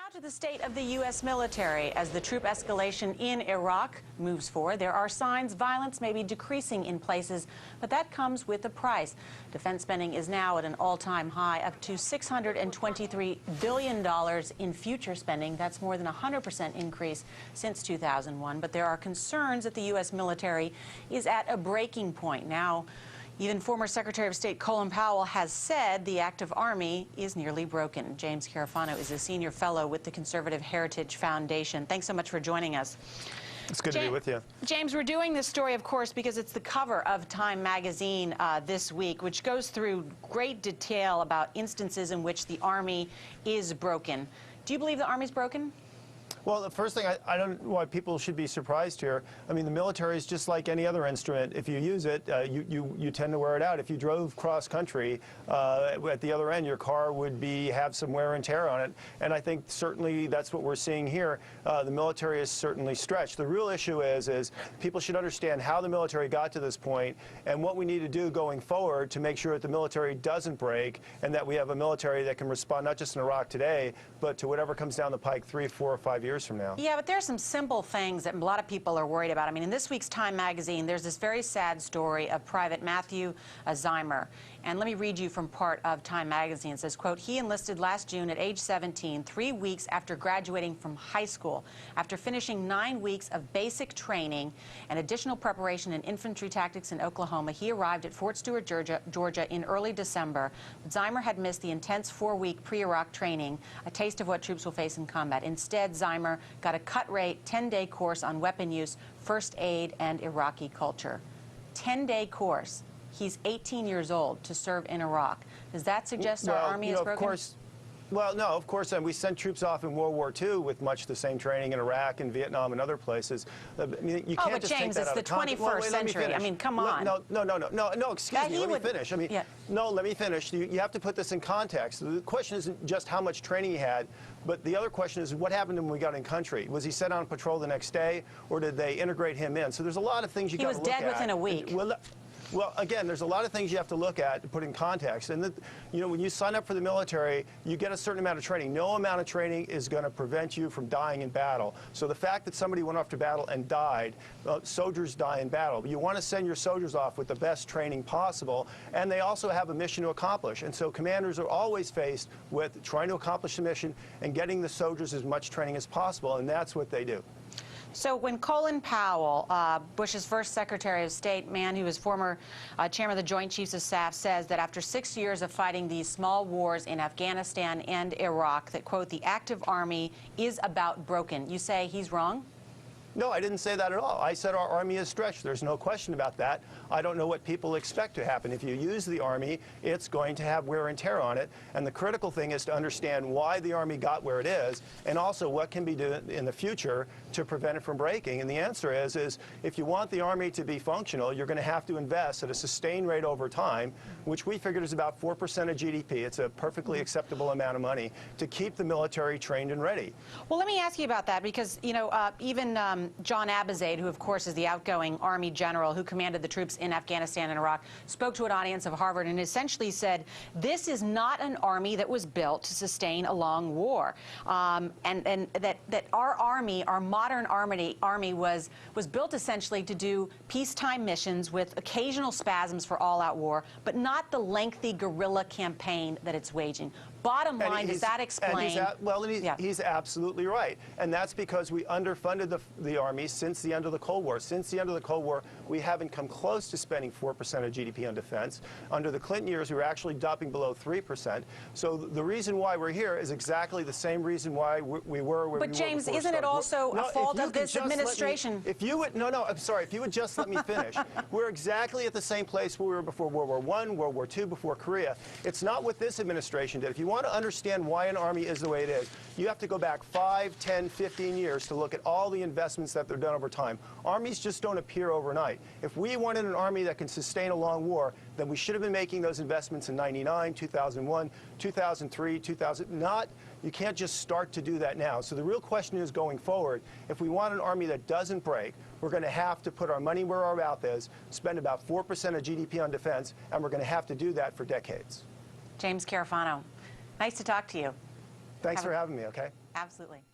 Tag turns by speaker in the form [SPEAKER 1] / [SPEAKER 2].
[SPEAKER 1] Now to the state of the U.S. military. As the troop escalation in Iraq moves forward, there are signs violence may be decreasing in places, but that comes with a price. Defense spending is now at an all-time high, up to $623 billion in future spending. That's more than a 100% increase since 2001. But there are concerns that the U.S. military is at a breaking point. Now, even former Secretary of State Colin Powell has said the active army is nearly broken. James Carafano is a senior fellow with the Conservative Heritage Foundation. Thanks so much for joining us.
[SPEAKER 2] It's good to be with you.
[SPEAKER 1] James, we're doing this story, of course, because it's the cover of Time magazine this week, which goes through great detail about instances in which the Army is broken. Do you believe the Army's broken?
[SPEAKER 2] Well, the first thing, I don't know why people should be surprised here. I mean, the military is just like any other instrument. If you use it, you tend to wear it out. If you drove cross-country, at the other end, your car would have some wear and tear on it. And I think certainly that's what we're seeing here. The military is certainly stretched. The real issue is people should understand how the military got to this point and what we need to do going forward to make sure that the military doesn't break and that we have a military that can respond not just in Iraq today, but to whatever comes down the pike 3, 4, or 5 years from now.
[SPEAKER 1] Yeah, but there are some simple things that a lot of people are worried about. I mean, in this week's Time magazine, there's this very sad story of Private Matthew Zimer. And let me read you from part of Time magazine. It says, quote, he enlisted last June at age 17, 3 weeks after graduating from high school. After finishing 9 weeks of basic training and additional preparation in infantry tactics in Oklahoma, he arrived at Fort Stewart, Georgia in early December. Zimer had missed the intense 4-week pre-Iraq training, a taste of what troops will face in combat. Instead, Zimer got a cut-rate 10-day course on weapon use, first aid, and Iraqi culture. 10-day course. He's 18 years old to serve in Iraq. Does that suggest our Army is broken?
[SPEAKER 2] Of course. Well, no, of course, and we sent troops off in World War II with much the same training in Iraq and Vietnam and other places. I mean, you can't just
[SPEAKER 1] James,
[SPEAKER 2] take that
[SPEAKER 1] it's the
[SPEAKER 2] out of context.
[SPEAKER 1] 21st century. I mean, come on.
[SPEAKER 2] No, excuse me, let me finish. I mean,
[SPEAKER 1] yeah.
[SPEAKER 2] No, let me finish. You have to put this in context. The question isn't just how much training he had, but the other question is what happened to him when we got in country? Was he sent on patrol the next day, or did they integrate him in? So there's a lot of things you got to look at.
[SPEAKER 1] He was dead within a week.
[SPEAKER 2] Well, again, there's a lot of things you have to look at to put in context. And, when you sign up for the military, you get a certain amount of training. No amount of training is going to prevent you from dying in battle. So the fact that somebody went off to battle and died, soldiers die in battle. But you want to send your soldiers off with the best training possible, and they also have a mission to accomplish. And so commanders are always faced with trying to accomplish the mission and getting the soldiers as much training as possible, and that's what they do.
[SPEAKER 1] So when Colin Powell, Bush's first Secretary of State, man who was former chairman of the Joint Chiefs of Staff, says that after 6 years of fighting these small wars in Afghanistan and Iraq, that, quote, the active army is about broken, you say he's wrong?
[SPEAKER 2] No, I didn't say that at all. I said our Army is stretched. There's no question about that. I don't know what people expect to happen. If you use the Army, it's going to have wear and tear on it. And the critical thing is to understand why the Army got where it is and also what can be done in the future to prevent it from breaking. And the answer is if you want the Army to be functional, you're going to have to invest at a sustained rate over time, which we figured is about 4% of GDP. It's a perfectly acceptable amount of money to keep the military trained and ready.
[SPEAKER 1] Well, let me ask you about that because, even John Abizaid, who, of course, is the outgoing Army general who commanded the troops in Afghanistan and Iraq, spoke to an audience of Harvard and essentially said, this is not an army that was built to sustain a long war. And that our army, our modern army was built essentially to do peacetime missions with occasional spasms for all-out war, but not the lengthy guerrilla campaign that it's waging. Bottom line, does that explain?
[SPEAKER 2] He's absolutely right. And that's because we underfunded the Army since the end of the Cold War. Since the end of the Cold War, we haven't come close to spending 4% of GDP on defense. Under the Clinton years, we were actually dropping below 3%. So the reason why we're here is exactly the same reason why we were where we were.
[SPEAKER 1] But James, isn't it also a fault of this administration?
[SPEAKER 2] I'm sorry. If you would just let me finish. We're exactly at the same place where we were before World War I, World War II, before Korea. It's not what this administration did. If you want to understand why an army is the way it is, you have to go back 5, 10, 15 years to look at all the investments that they've done over time. Armies just don't appear overnight. If we wanted an army that can sustain a long war, then we should have been making those investments in 99, 2001, 2003, 2000. You can't just start to do that now. So the real question is going forward, if we want an army that doesn't break, we're going to have to put our money where our mouth is, spend about 4% of GDP on defense, and we're going to have to do that for decades.
[SPEAKER 1] James Carafano, nice to talk to you.
[SPEAKER 2] Thanks for having me, okay?
[SPEAKER 1] Absolutely.